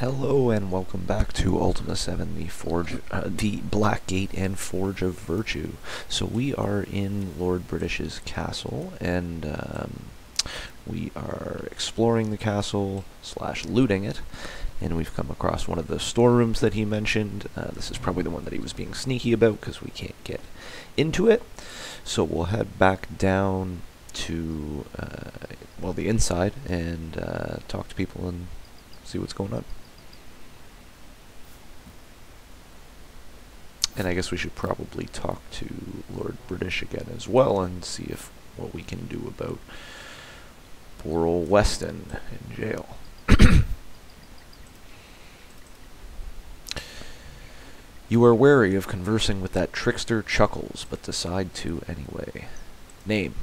Hello and welcome back to Ultima 7, the Black Gate and Forge of Virtue. So we are in Lord British's castle, and we are exploring the castle / looting it, and we've come across one of the storerooms that he mentioned. This is probably the one that he was being sneaky about because we can't get into it. So we'll head back down to, the inside and talk to people and see what's going on. And I guess we should probably talk to Lord British again as well and see what we can do about poor old Weston in jail. You are wary of conversing with that trickster Chuckles, but decide to anyway. Name.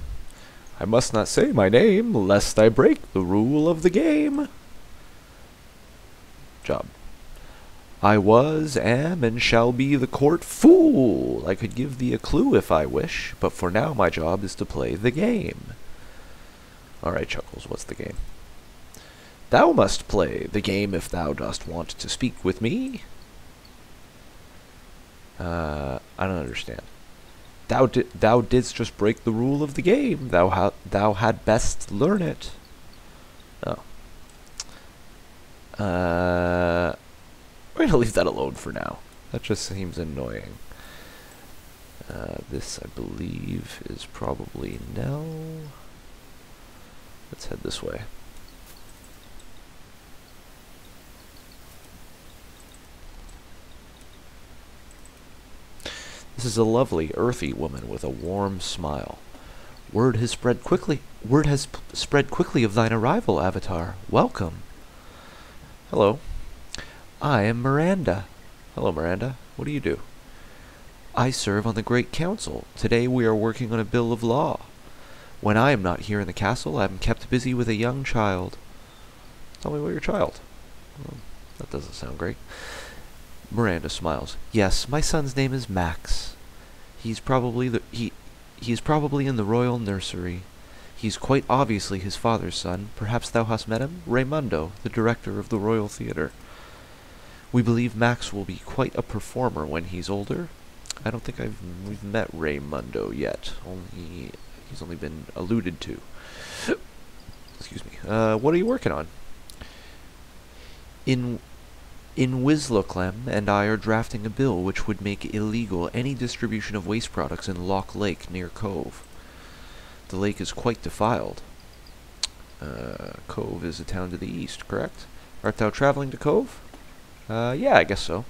I must not say my name, lest I break the rule of the game. Job. I was, am, and shall be the court fool. I could give thee a clue if I wish, but for now my job is to play the game. Alright, Chuckles, what's the game? Thou must play the game if thou dost want to speak with me. I don't understand. Thou didst just break the rule of the game. Thou had best learn it. Oh. We're going to leave that alone for now. That just seems annoying. This, I believe, is probably no. Let's head this way. This is a lovely, earthy woman with a warm smile. Word has spread quickly of thine arrival, Avatar. Welcome. Hello. I am Miranda. Hello, Miranda. What do you do? I serve on the Great Council. Today we are working on a bill of law. When I am not here in the castle, I am kept busy with a young child. Tell me about your child. Well, that doesn't sound great. Miranda smiles. Yes, my son's name is Max. He's probably in the royal nursery. He's quite obviously his father's son. Perhaps thou hast met him? Raimundo, the director of the Royal Theatre. We believe Max will be quite a performer when he's older. I don't think we've met Raimundo yet. He's only been alluded to. Excuse me. What are you working on? In Wisloclem and I are drafting a bill which would make illegal any distribution of waste products in Loch Lake near Cove. The lake is quite defiled. Cove is a town to the east, correct? Art thou traveling to Cove? Yeah, I guess so.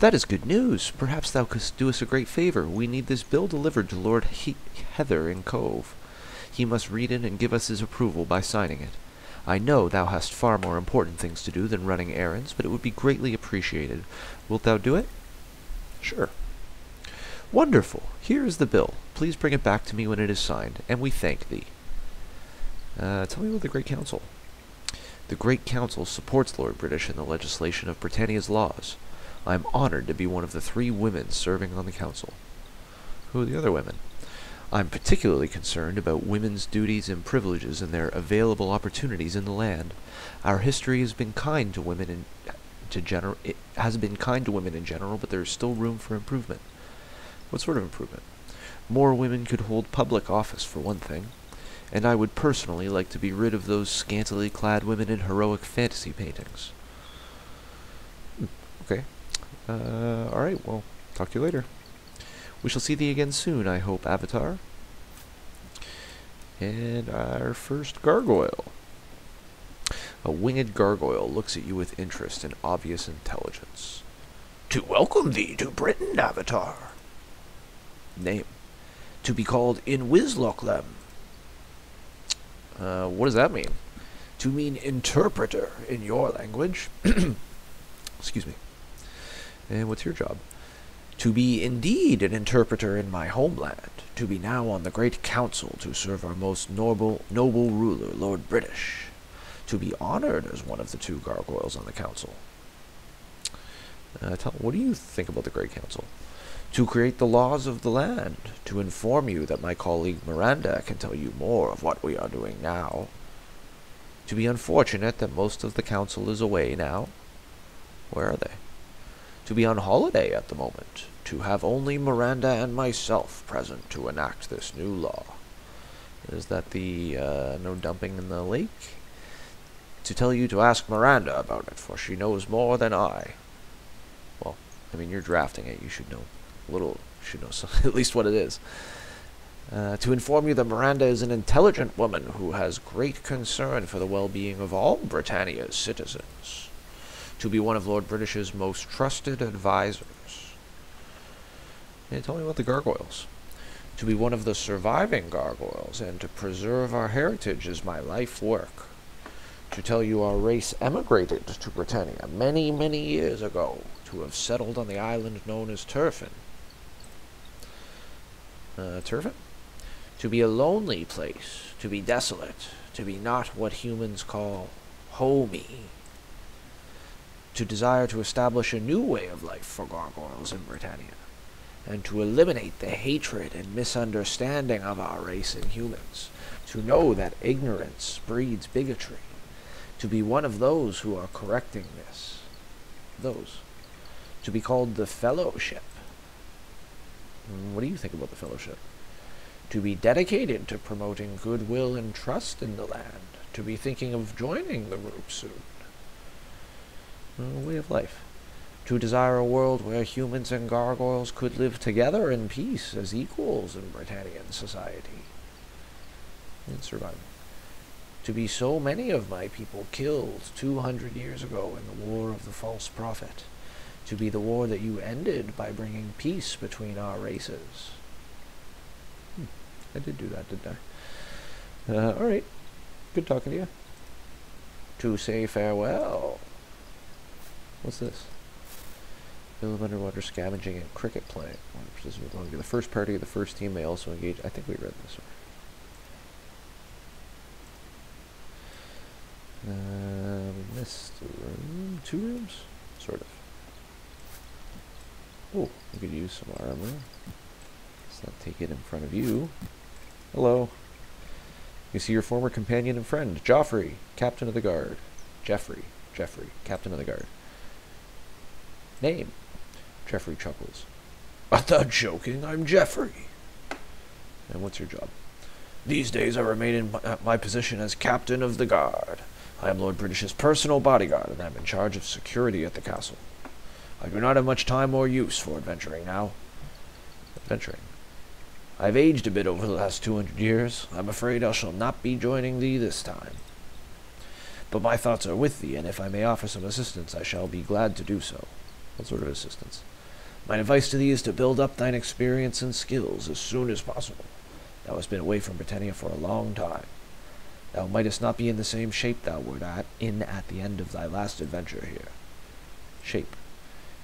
That is good news. Perhaps thou couldst do us a great favor. We need this bill delivered to Lord Heather in Cove. He must read it and give us his approval by signing it. I know thou hast far more important things to do than running errands, but it would be greatly appreciated. Wilt thou do it? Sure. Wonderful. Here is the bill. Please bring it back to me when it is signed, and we thank thee. Tell me about the Great Council. The Great Council supports Lord British in the legislation of Britannia's laws. I am honored to be one of the 3 women serving on the council. Who are the other women? I'm particularly concerned about women's duties and privileges and their available opportunities in the land. Our history has been kind to women in general, but there is still room for improvement. What sort of improvement? More women could hold public office, for one thing. And I would personally like to be rid of those scantily clad women in heroic fantasy paintings. Okay. Alright, well, talk to you later. We shall see thee again soon, I hope, Avatar. And our first gargoyle. A winged gargoyle looks at you with interest and obvious intelligence. To welcome thee to Britain, Avatar. Name. To be called in Wisloclem. What does that mean? To mean interpreter in your language. Excuse me. And what's your job? To be indeed an interpreter in my homeland. To be now on the Great Council to serve our most noble ruler, Lord British. To be honored as one of the 2 gargoyles on the council. What do you think about the Great Council? To create the laws of the land, to inform you that my colleague Miranda can tell you more of what we are doing now. To be unfortunate that most of the council is away now. Where are they? To be on holiday at the moment. To have only Miranda and myself present to enact this new law. Is that the no dumping in the lake? To tell you to ask Miranda about it, for she knows more than I. Well, I mean, you're drafting it. You should know a little. You should know some, at least what it is. To inform you that Miranda is an intelligent woman who has great concern for the well-being of all Britannia's citizens. To be one of Lord British's most trusted advisors. And tell me about the gargoyles. To be one of the surviving gargoyles and to preserve our heritage is my life work. To tell you our race emigrated to Britannia many, many years ago to have settled on the island known as Turfin. Turfin? To be a lonely place, to be desolate, to be not what humans call homey. To desire to establish a new way of life for gargoyles in Britannia, and to eliminate the hatred and misunderstanding of our race and humans, to know that ignorance breeds bigotry, to be one of those who are correcting this. Those. To be called the Fellowship. What do you think about the Fellowship? To be dedicated to promoting goodwill and trust in the land, to be thinking of joining the group soon. A way of life. To desire a world where humans and gargoyles could live together in peace as equals in Britannian society. And surviving. To be so many of my people killed 200 years ago in the War of the False Prophet. To be the war that you ended by bringing peace between our races. I did do that, didn't I? Alright. Good talking to you. To say farewell. What's this? Build of underwater scavenging and cricket plant. This is going to be the first party of the first team may also engage. I think we read this one. We missed a room. 2 rooms? Sort of. Oh, we could use some armor. Let's not take it in front of you. Hello. You see your former companion and friend, Joffrey, Captain of the Guard. Jeffrey, Captain of the Guard. Name. Jeffrey chuckles. I thought joking, I'm Jeffrey. And what's your job? These days I remain in my position as Captain of the Guard. I am Lord British's personal bodyguard, and I am in charge of security at the castle. I do not have much time or use for adventuring now. Adventuring? I've aged a bit over the last 200 years. I'm afraid I shall not be joining thee this time. But my thoughts are with thee, and if I may offer some assistance, I shall be glad to do so. What sort of assistance? My advice to thee is to build up thine experience and skills as soon as possible. Thou hast been away from Britannia for a long time. Thou mightest not be in the same shape thou wert at the end of thy last adventure here. Shape.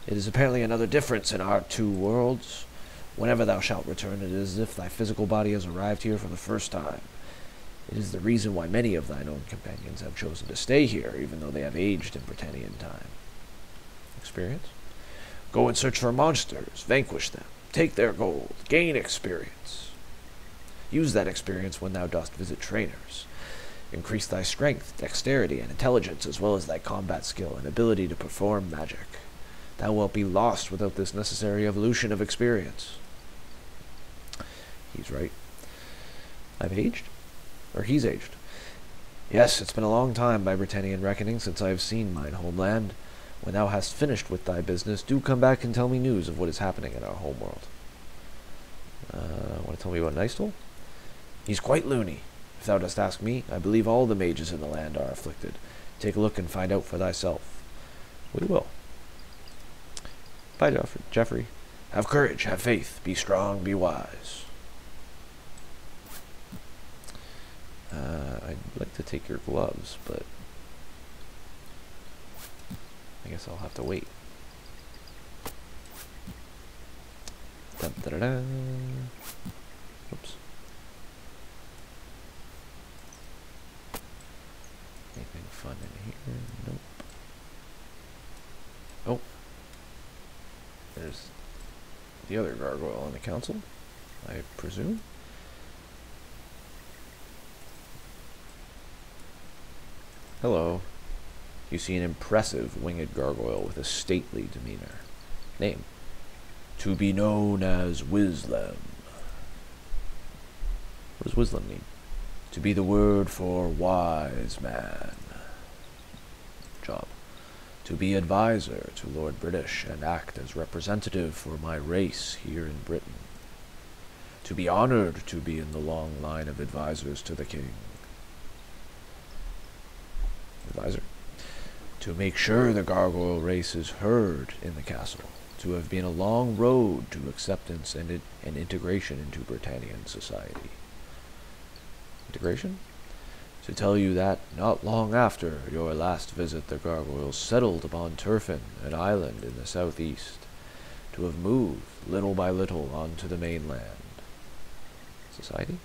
It is apparently another difference in our 2 worlds. Whenever thou shalt return, it is as if thy physical body has arrived here for the first time. It is the reason why many of thine own companions have chosen to stay here, even though they have aged in Britannian time. Experience? Go and search for monsters, vanquish them, take their gold, gain experience. Use that experience when thou dost visit trainers. Increase thy strength, dexterity, and intelligence, as well as thy combat skill and ability to perform magic. Thou wilt be lost without this necessary evolution of experience. He's right. I've aged? Or he's aged? Yes, it's been a long time by Britannian reckoning since I have seen mine homeland. When thou hast finished with thy business, do come back and tell me news of what is happening in our homeworld. Want to tell me about Nystol? He's quite loony. If thou dost ask me, I believe all the mages in the land are afflicted. Take a look and find out for thyself. We will. Bye, Jeffrey. Have courage, have faith, be strong, be wise. I'd like to take your gloves, but I guess I'll have to wait. Dun, da, da, da. Oops. Anything fun in here? Nope. Oh. There's the other gargoyle on the council, I presume. Hello. You see an impressive winged gargoyle with a stately demeanor. Name. To be known as Wislam. What does Wislam mean? To be the word for wise man. Job. To be advisor to Lord British and act as representative for my race here in Britain. To be honored to be in the long line of advisors to the king. Advisor. To make sure the gargoyle race is heard in the castle. To have been a long road to acceptance and integration into Britannian society. Integration? To tell you that, not long after your last visit, the gargoyles settled upon Turfin, an island in the southeast, to have moved, little by little, onto the mainland. Society?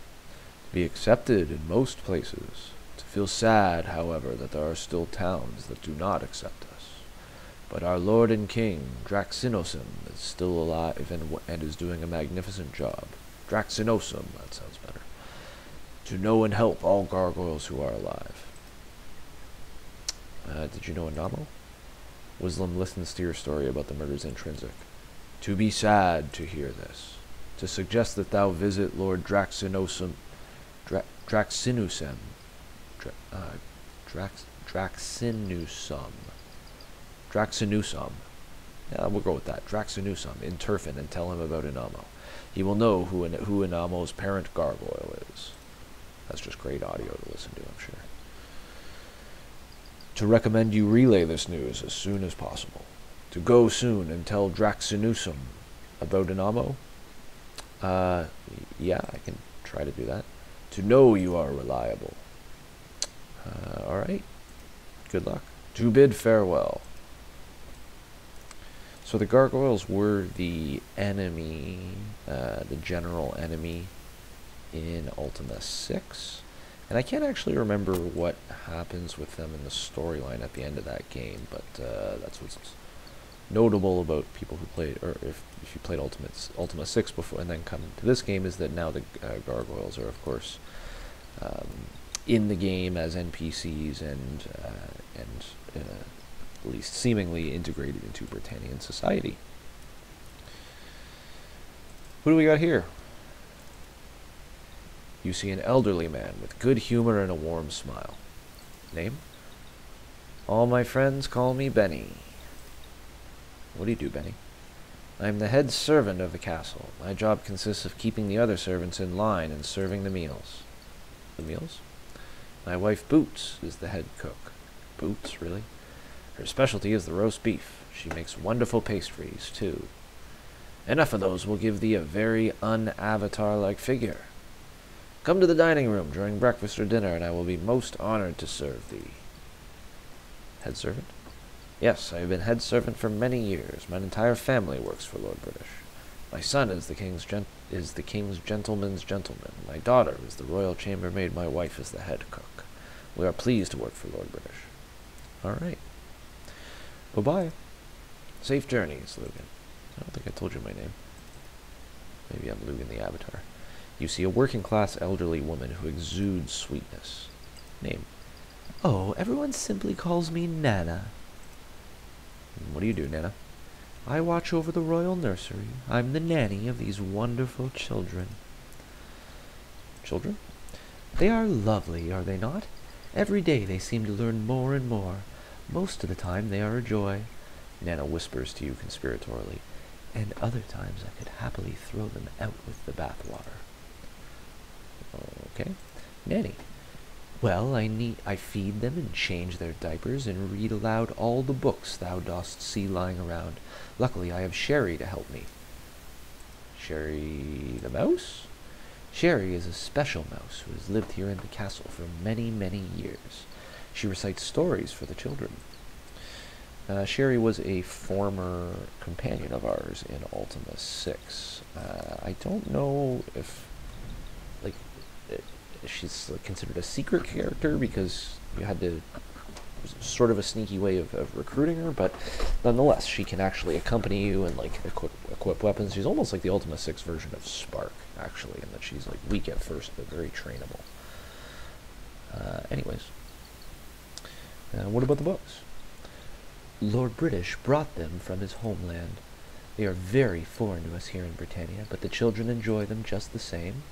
To be accepted in most places. To feel sad, however, that there are still towns that do not accept us. But our Lord and King, Draxinosum, is still alive and is doing a magnificent job. Draxinosum, that sounds better. To know and help all gargoyles who are alive. Did you know Anamo? Wislam listens to your story about the murders intrinsic. To be sad to hear this. To suggest that thou visit Lord Draxinusum. Draxinusum. Draxinusum. Yeah, we'll go with that. Draxinusum in Turfin and tell him about Inamo. He will know who Inamo's parent gargoyle is. That's just great audio to listen to, I'm sure. To recommend you relay this news as soon as possible. To go soon and tell Draxinusum about Inamo. Yeah, I can try to do that. To know you are reliable. Alright. Good luck. To bid farewell. So the gargoyles were the enemy, the general enemy in Ultima 6. And I can't actually remember what happens with them in the storyline at the end of that game, but that's what's notable about people who played, or if you played Ultima 6 before and then come to this game, is that now the gargoyles are, of course, in the game as NPCs and at least seemingly integrated into Britannian society. Who do we got here? You see an elderly man with good humor and a warm smile. Name? All my friends call me Benny. What do you do, Benny? I'm the head servant of the castle. My job consists of keeping the other servants in line and serving the meals. The meals? My wife Boots is the head cook. Boots, really? Her specialty is the roast beef. She makes wonderful pastries, too. Enough of those will give thee a very un-Avatar-like figure. Come to the dining room during breakfast or dinner, and I will be most honored to serve thee. Head servant? Yes, I have been head servant for many years. My entire family works for Lord British. My son is the king's gentleman's gentleman. My daughter is the royal chambermaid. My wife is the head cook. We are pleased to work for Lord British. All right. Bye-bye. Safe journeys, Lugan. I don't think I told you my name. Maybe I'm Lugan the Avatar. You see a working-class elderly woman who exudes sweetness. Name? Oh, everyone simply calls me Nana. What do you do, Nana? I watch over the royal nursery. I'm the nanny of these wonderful children. Children? They are lovely, are they not? Every day they seem to learn more and more. Most of the time they are a joy, Nana whispers to you conspiratorially, and other times I could happily throw them out with the bathwater. Okay. Nanny. Well, I feed them and change their diapers and read aloud all the books thou dost see lying around. Luckily, I have Sherry to help me. Sherry the mouse? Sherry is a special mouse who has lived here in the castle for many, many years. She recites stories for the children. Sherry was a former companion of ours in Ultima 6. I don't know if, like, she's considered a secret character because you had to, sort of a sneaky way of recruiting her, but nonetheless, she can actually accompany you and, like, equip weapons. She's almost like the Ultima 6 version of Spark, actually, in that she's, like, weak at first, but very trainable. Anyways. What about the books? Lord British brought them from his homeland. They are very foreign to us here in Britannia, but the children enjoy them just the same.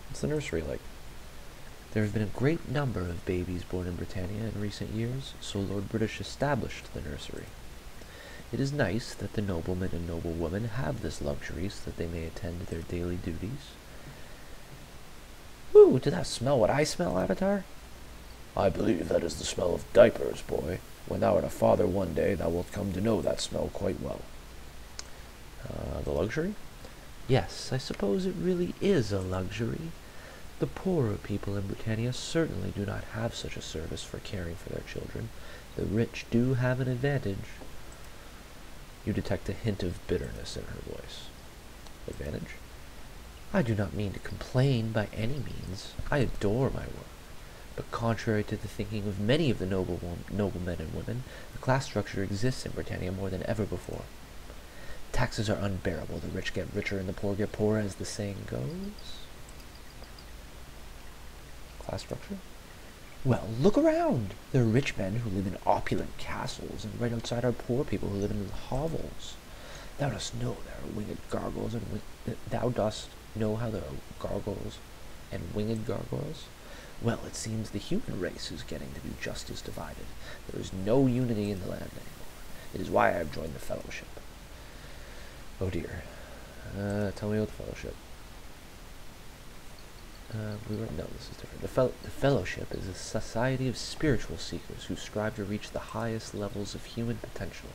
What's the nursery like? There have been a great number of babies born in Britannia in recent years, so Lord British established the nursery. It is nice that the noblemen and noblewomen have this luxury so that they may attend to their daily duties. Ooh, did that smell what I smell, Avatar? I believe that is the smell of diapers, boy. When thou art a father one day, thou wilt come to know that smell quite well. The luxury? Yes, I suppose it really is a luxury. The poorer people in Britannia certainly do not have such a service for caring for their children. The rich do have an advantage. You detect a hint of bitterness in her voice. Advantage? I do not mean to complain by any means. I adore my work. But contrary to the thinking of many of the noblemen and women, the class structure exists in Britannia more than ever before. Taxes are unbearable. The rich get richer and the poor get poorer, as the saying goes. Class structure? Well, look around. There are rich men who live in opulent castles, and right outside are poor people who live in hovels. Thou dost know there are winged gargoyles, and thou dost know how there are gargoyles and winged gargoyles? Well, it seems the human race is getting to be just as divided. There is no unity in the land anymore. It is why I have joined the Fellowship. Oh dear. Tell me about the Fellowship. No, this is different. The Fellowship is a society of spiritual seekers who strive to reach the highest levels of human potential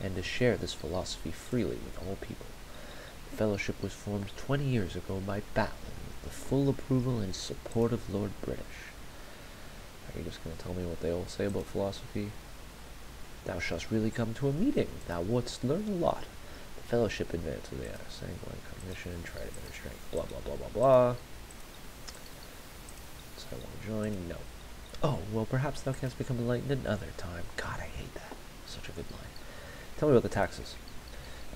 and to share this philosophy freely with all people. The Fellowship was formed 20 years ago by Batlin with the full approval and support of Lord British. Are you just going to tell me what they all say about philosophy? Thou shalt really come to a meeting. Thou wouldst learn a lot. The Fellowship advances the sanguine cognition, try to better strength, blah blah blah blah blah. So I want to join? No. Oh, well, perhaps thou canst become enlightened another time. God, I hate that. Such a good line. Tell me about the taxes.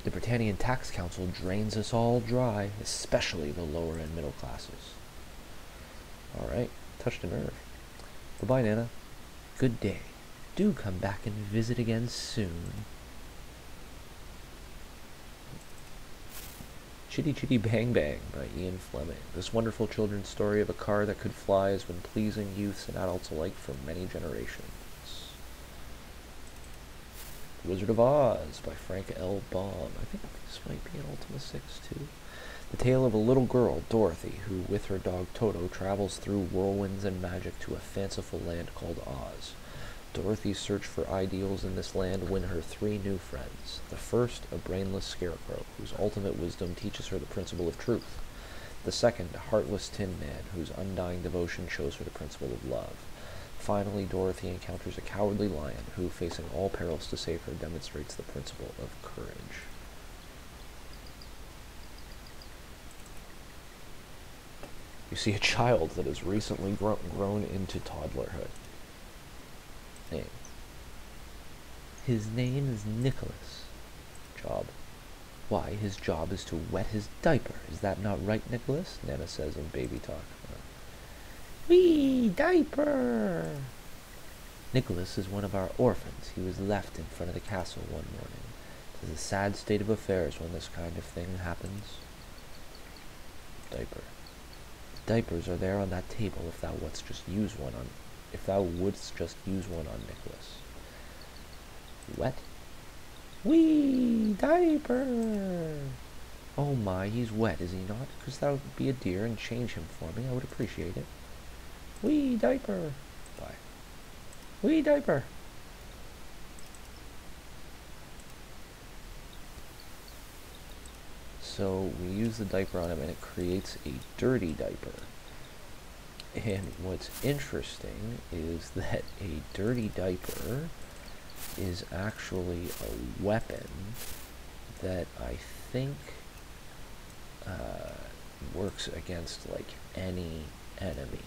The Britannian Tax Council drains us all dry, especially the lower and middle classes. Alright, touched a nerve. Goodbye, Nana. Good day. Do come back and visit again soon. Chitty Chitty Bang Bang by Ian Fleming. This wonderful children's story of a car that could fly has been pleasing youths and adults alike for many generations. The Wizard of Oz by Frank L. Baum. I think this might be an Ultima 6 too. The tale of a little girl, Dorothy, who with her dog Toto travels through whirlwinds and magic to a fanciful land called Oz. Dorothy's search for ideals in this land win her 3 new friends. The first, a brainless scarecrow, whose ultimate wisdom teaches her the principle of truth. The second, a heartless tin man, whose undying devotion shows her the principle of love. Finally, Dorothy encounters a cowardly lion, who, facing all perils to save her, demonstrates the principle of courage. You see a child that has recently grown into toddlerhood. Name. His name is Nicholas. Job. Why, his job is to wet his diaper. Is that not right, Nicholas? Nana says in baby talk. Wee, diaper! Nicholas is one of our orphans. He was left in front of the castle one morning. It is a sad state of affairs when this kind of thing happens. Diaper. Diapers are there on that table if thou wouldst just use one on Nicholas. Wet? Wee, diaper! Oh my, he's wet, is he not? Couldst thou be a dear and change him for me? I would appreciate it. Wee, diaper! Bye. Wee, diaper! So we use the diaper on him and it creates a dirty diaper. And what's interesting is that a dirty diaper is actually a weapon that I think works against like any enemy.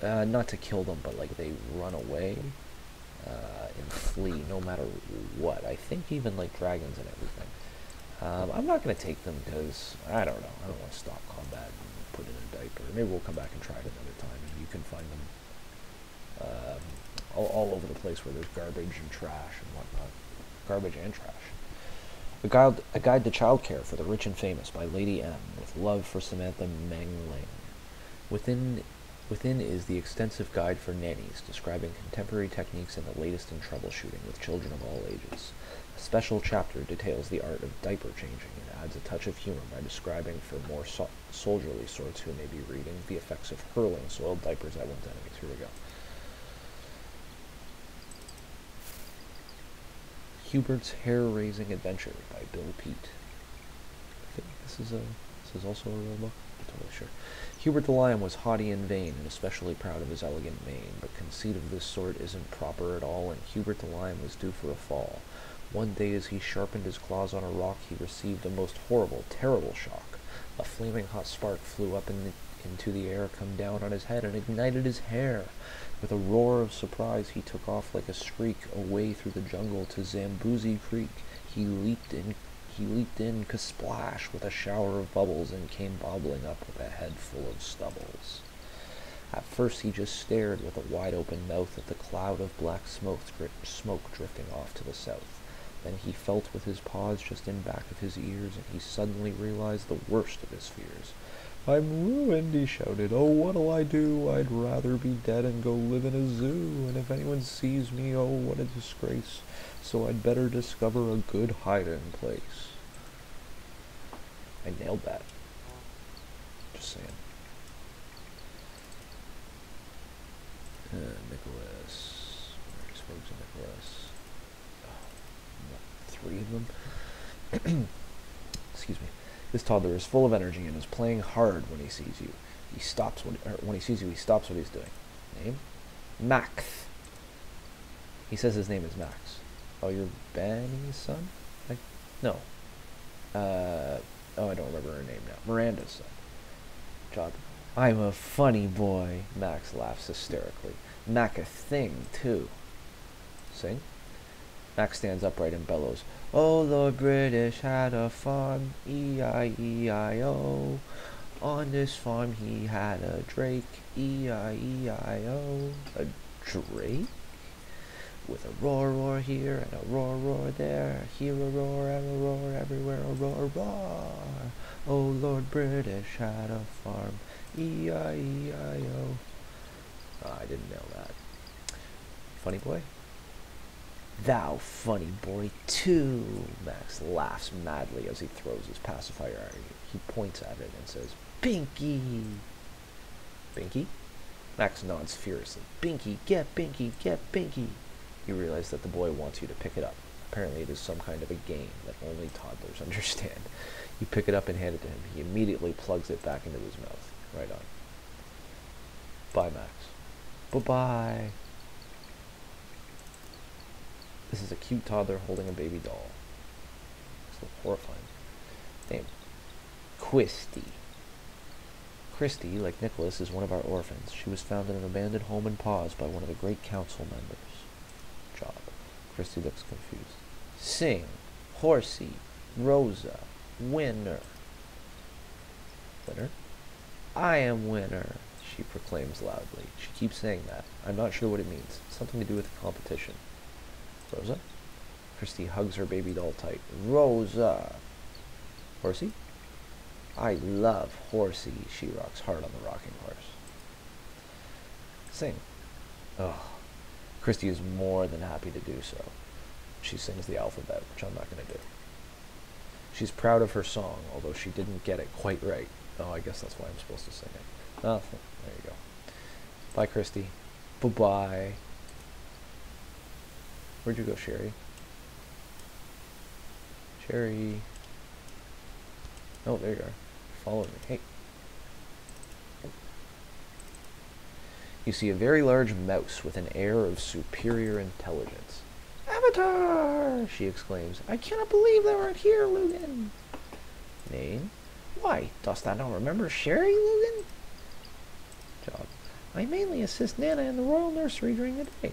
Not to kill them, but like they run away and flee no matter what. I think even like dragons and everything. I'm not going to take them because, I don't know, I don't want to stop combat and put in a diaper. Maybe we'll come back and try it another time, and you can find them all over the place where there's garbage and trash and whatnot. Garbage and trash. A Guide to Childcare for the Rich and Famous by Lady M, with love for Samantha Mengling. Within is the extensive guide for nannies, describing contemporary techniques and the latest in troubleshooting with children of all ages. A special chapter details the art of diaper changing and adds a touch of humor by describing for more soldierly sorts who may be reading the effects of hurling soiled diapers at one's enemies. Here we go. Hubert's Hair-Raising Adventure by Bill Peet. I think this is also a real book. I'm not totally sure. Hubert the Lion was haughty and vain, and especially proud of his elegant mane, but conceit of this sort isn't proper at all, and Hubert the Lion was due for a fall. One day as he sharpened his claws on a rock, he received a most horrible, terrible shock. A flaming hot spark flew up into the air, come down on his head, and ignited his hair. With a roar of surprise, he took off like a streak away through the jungle to Zamboozy Creek. He leaped in, kasplash, with a shower of bubbles, and came bobbling up with a head full of stubbles. At first he just stared with a wide-open mouth at the cloud of black smoke drifting off to the south. Then he felt with his paws just in back of his ears, and he suddenly realized the worst of his fears. "I'm ruined," he shouted. "Oh, what'll I do? I'd rather be dead and go live in a zoo, and if anyone sees me, oh, what a disgrace. So I'd better discover a good hiding place." I nailed that. Just saying. Nicholas. Where spoke to Nicholas? Oh, 3 of them? Excuse me. This toddler is full of energy and is playing hard when he sees you. When he sees you, he stops what he's doing. Name? Max. He says his name is Max. Oh, you're Benny's son? No. Oh, I don't remember her name now. Miranda's son. Job. "I'm a funny boy." Max laughs hysterically. "Mac a thing, too." Sing. Max stands upright and bellows, "Oh, Lord British had a farm, E-I-E-I-O. On this farm he had a drake, E-I-E-I-O. A drake? With a roar, roar here, and a roar, roar there. Here a roar, and a roar, everywhere a roar, roar. Oh, Lord British had a farm, E-I-E-I-O. I didn't know that. Funny boy? "Thou funny boy, too." Max laughs madly as he throws his pacifier at you. He points at it and says, "Binky!" Binky? Max nods furiously. "Binky, get Binky, get Binky!" You realize that the boy wants you to pick it up. Apparently it is some kind of a game that only toddlers understand. You pick it up and hand it to him. He immediately plugs it back into his mouth. Right on. Bye, Max. Bye-bye. This is a cute toddler holding a baby doll. It's horrifying. Name. Christy. Christy, like Nicholas, is one of our orphans. She was found in an abandoned home in Paws by one of the great council members. Job. Christy looks confused. Sing. Horsey. Rosa. Winner. Winner? "I am winner," she proclaims loudly. She keeps saying that. I'm not sure what it means. Something to do with the competition. Rosa? Christy hugs her baby doll tight. "Rosa." Horsey? "I love Horsey." She rocks hard on the rocking horse. Sing. Ugh. Christy is more than happy to do so. She sings the alphabet, which I'm not going to do. She's proud of her song, although she didn't get it quite right. Oh, I guess that's why I'm supposed to sing it. Oh, there you go. Bye, Christy. Bye-bye. Where'd you go, Sherry? Sherry. Oh, there you are. Follow me. Hey. You see a very large mouse with an air of superior intelligence. "Avatar!" she exclaims. "I cannot believe thou art here, Lugan." Name? "Why, dost thou not remember Sherry, Lugan?" Job. "I mainly assist Nana in the royal nursery during the day.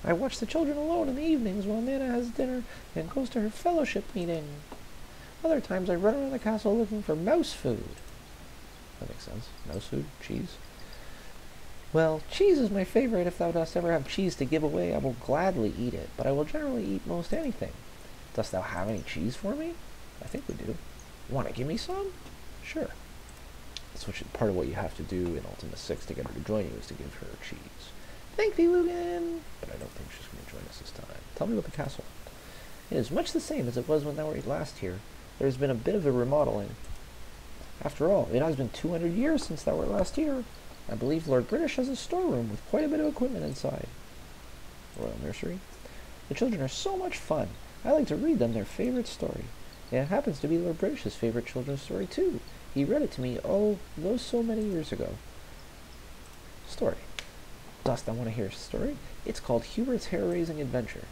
I watch the children alone in the evenings while Nana has dinner and goes to her fellowship meeting. Other times I run around the castle looking for mouse food." That makes sense. Mouse food? Cheese? Well, cheese is my favorite. If thou dost ever have cheese to give away, I will gladly eat it, but I will generally eat most anything. Dost thou have any cheese for me? I think we do. Want to give me some? Sure. That's part of what you have to do in Ultima 6 to get her to join you, is to give her cheese. Thank thee, Lugan! But I don't think she's going to join us this time. Tell me about the castle. It is much the same as it was when thou wert last here. There has been a bit of a remodeling. After all, it has been 200 years since thou wert last here. I believe Lord British has a storeroom with quite a bit of equipment inside. Royal Nursery. The children are so much fun. I like to read them their favorite story. And it happens to be Lord British's favorite children's story, too. He read it to me, those so many years ago. Story. Dost thou want to hear a story? It's called Hubert's Hair-Raising Adventure.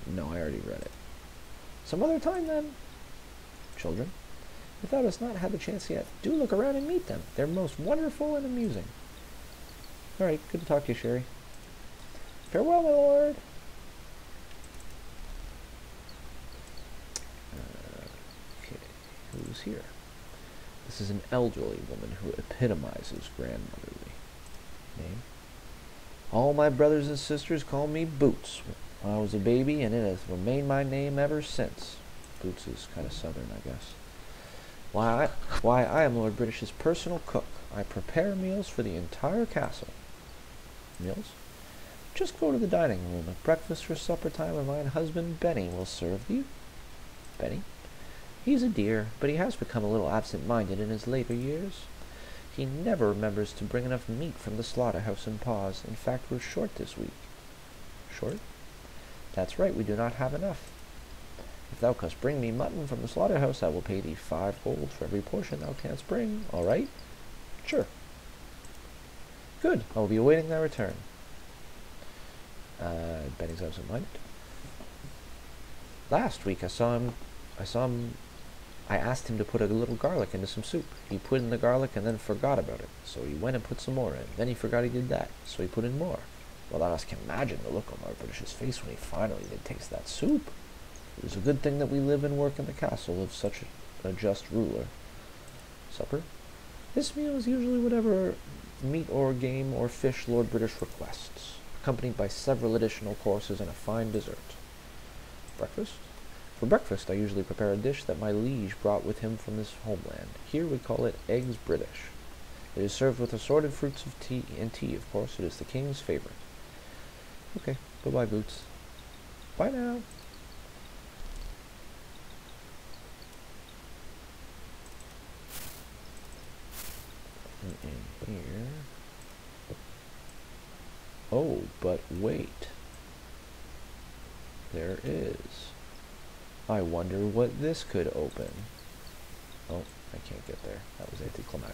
No, I already read it. Some other time, then. Children, if thou dost not have the chance yet, do look around and meet them. They're most wonderful and amusing. All right, good to talk to you, Sherry. Farewell, my lord. Okay, who's here? This is an elderly woman who epitomizes grandmotherly. Name? All my brothers and sisters call me Boots when I was a baby, and it has remained my name ever since. Boots is kind of southern, I guess. Why, I am Lord British's personal cook. I prepare meals for the entire castle. Meals? Just go to the dining room at breakfast or supper time, and my husband Benny will serve you. Benny? He's a dear, but he has become a little absent-minded in his later years. He never remembers to bring enough meat from the slaughterhouse in Paws. In fact, we're short this week. Short? That's right, we do not have enough. If thou canst bring me mutton from the slaughterhouse, I will pay thee 5 gold for every portion thou canst bring. All right? Sure. Good. I will be awaiting thy return. Benny's absent-minded. Last week I asked him to put a little garlic into some soup. He put in the garlic and then forgot about it. So he went and put some more in. Then he forgot he did that. So he put in more. Well, I can imagine the look on Lord British's face when he finally did taste that soup. It was a good thing that we live and work in the castle of such a just ruler. Supper? This meal is usually whatever meat or game or fish Lord British requests, accompanied by several additional courses and a fine dessert. Breakfast? For breakfast, I usually prepare a dish that my liege brought with him from his homeland. Here we call it eggs British. It is served with assorted fruits of tea, and tea, of course. It is the king's favorite. Okay, bye-bye, Boots. Bye now. In here. Oh, but wait. There is. I wonder what this could open. Oh, I can't get there. That was anticlimactic.